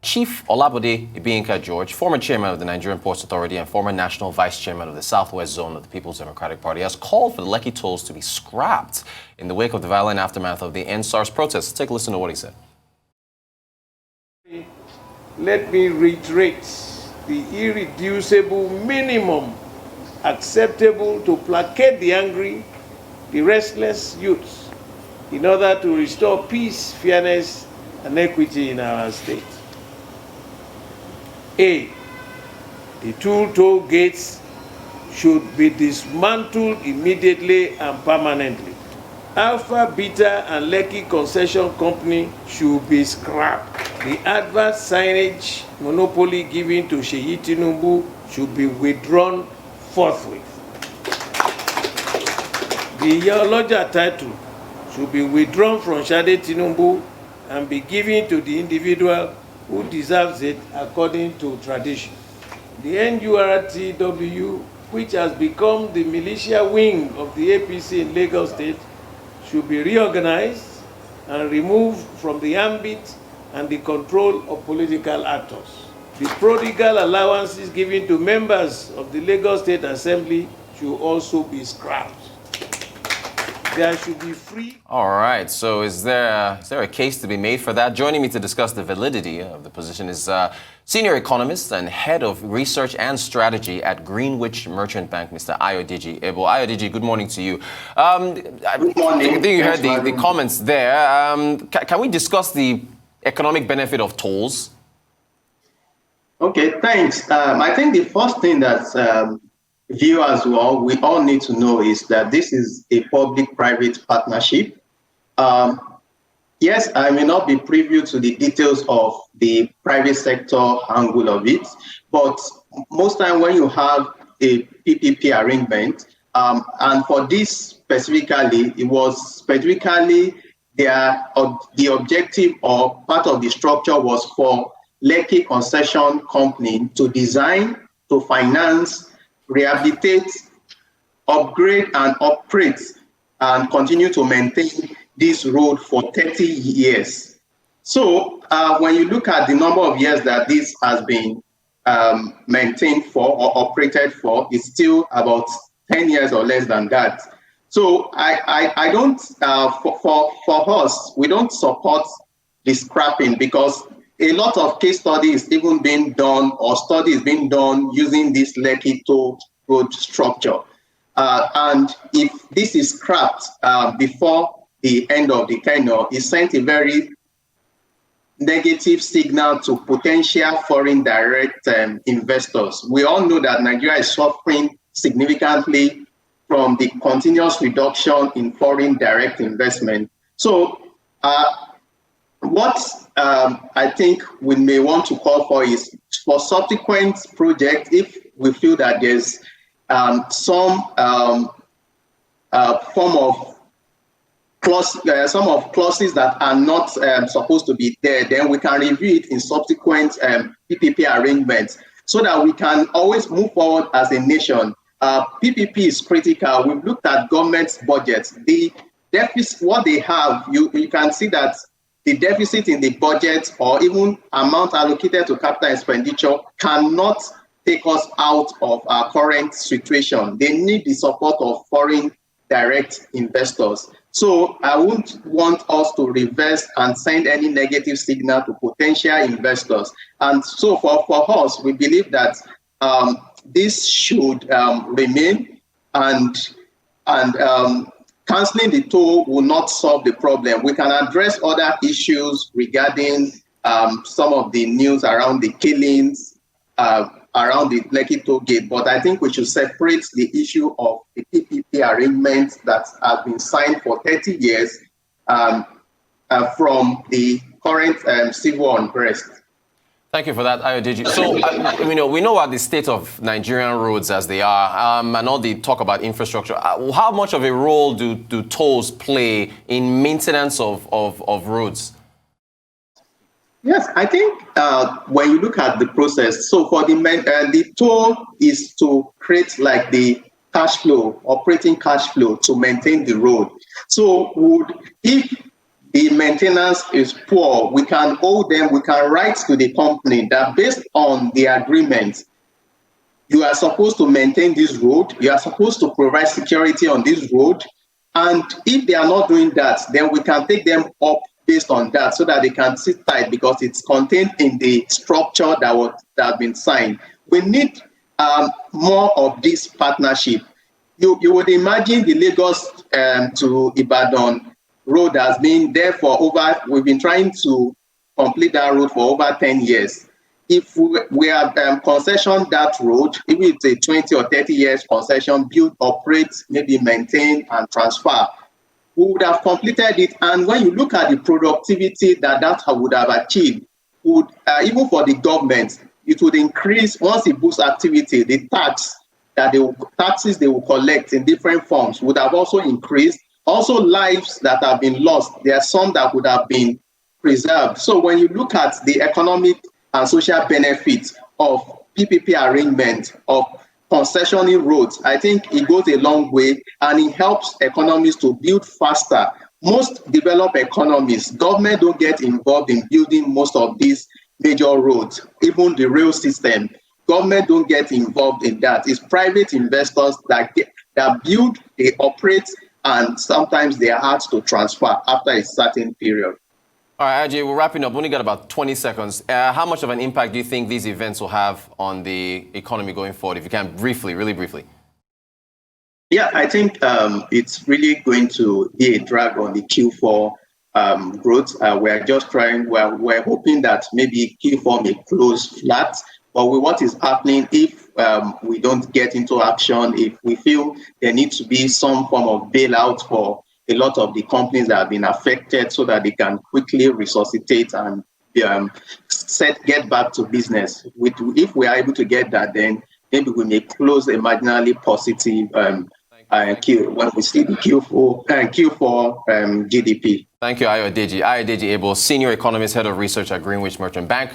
Chief Olabode Ibinka George, former chairman of the Nigerian Ports Authority and former national vice chairman of the Southwest Zone of the People's Democratic Party, has called for the Lekki tolls to be scrapped in the wake of the violent aftermath of the NSARS protests. Take a listen to what he said. Let me reiterate the irreducible minimum acceptable to placate the angry, the restless youths in order to restore peace, fairness, and equity in our state. A, the two toll gates should be dismantled immediately and permanently. Alpha, Beta, and Lekki Concession Company should be scrapped. The adverse signage monopoly given to Seyi Tinubu should be withdrawn forthwith. The Yoloja title should be withdrawn from Sade Tinubu and be given to the individual who deserves it according to tradition. The NURTW, which has become the militia wing of the APC in Lagos State, should be reorganized and removed from the ambit and the control of political actors. The prodigal allowances given to members of the Lagos State Assembly should also be scrapped. There should be free. All right. So is there a case to be made for that? Joining me to discuss the validity of the position is senior economist and head of research and strategy at Greenwich Merchant Bank, Mr. Ayodeji Ebo. Ayodeji, good morning to you. Good morning. I think you heard the comments there. Can we discuss the economic benefit of tolls? Okay, thanks. I think the first thing that viewers we all need to know is that this is a public-private partnership. Yes, I may not be privy to the details of the private sector angle of it, but most time when you have a PPP arrangement, and for this specifically, it was specifically the objective or part of the structure was for Lekki Concession Company to design, to finance, rehabilitate, upgrade and operate and continue to maintain this road for 30 years. So when you look at the number of years that this has been maintained for or operated for, it's still about 10 years or less than that. So I don't, for us, we don't support the scrapping because a lot of case studies even being done or studies being done using this Lekki toll road structure. And if this is scrapped before the end of the tenure, it sent a very negative signal to potential foreign direct investors. We all know that Nigeria is suffering significantly from the continuous reduction in foreign direct investment. So what I think we may want to call for is for subsequent projects, if we feel that there's some form of clauses that are not supposed to be there, then we can review it in subsequent PPP arrangements so that we can always move forward as a nation. PPP is critical. We've looked at government's budgets. The deficit, what they have, you can see that the deficit in the budget or even amount allocated to capital expenditure cannot take us out of our current situation. They need the support of foreign direct investors. So I wouldn't want us to reverse and send any negative signal to potential investors. And so for us, we believe that this should remain, and cancelling the toll will not solve the problem. We can address other issues regarding some of the news around the killings, around the Lekki toll gate, but I think we should separate the issue of the PPP arrangements that have been signed for 30 years from the current civil unrest. Thank you for that, Ayodeji. So, we know about the state of Nigerian roads as they are, and all the talk about infrastructure. How much of a role do tolls play in maintenance of roads? Yes, I think when you look at the process, so for the toll is to create like the cash flow, operating cash flow to maintain the road. So if the maintenance is poor, we can owe them, we can write to the company that based on the agreement, you are supposed to maintain this road, you are supposed to provide security on this road, and if they are not doing that, then we can take them up based on that so that they can sit tight because it's contained in the structure that has been signed. We need more of this partnership. You would imagine the Lagos to Ibadan road has been there for we've been trying to complete that road for over 10 years. If we have concession that road, if it's a 20 or 30 years concession, build, operate, maybe maintain and transfer, we would have completed it. And when you look at the productivity that would have achieved, even for the government, it would increase once it boosts activity. The taxes they will collect in different forms would have also increased. Also, lives that have been lost, there are some that would have been preserved. So when you look at the economic and social benefits of PPP arrangement, of concessioning roads, I think it goes a long way and it helps economies to build faster. Most developed economies, government don't get involved in building most of these major roads, even the rail system. Government don't get involved in that. It's private investors that build, they operate, and sometimes they are hard to transfer after a certain period. All right, Ayodeji, we're wrapping up. We only got about 20 seconds. How much of an impact do you think these events will have on the economy going forward? If you can briefly, really briefly. Yeah, I think it's really going to be a drag on the Q4 growth. We're hoping that maybe Q4 may close flat. But with what is happening, if we don't get into action, if we feel there needs to be some form of bailout for a lot of the companies that have been affected so that they can quickly resuscitate and get back to business. If we are able to get that, then maybe we may close a marginally positive when we see the Q4 GDP. Thank you, Ayodeji. Ayodeji Ebo, Senior Economist, Head of Research at Greenwich Merchant Bank.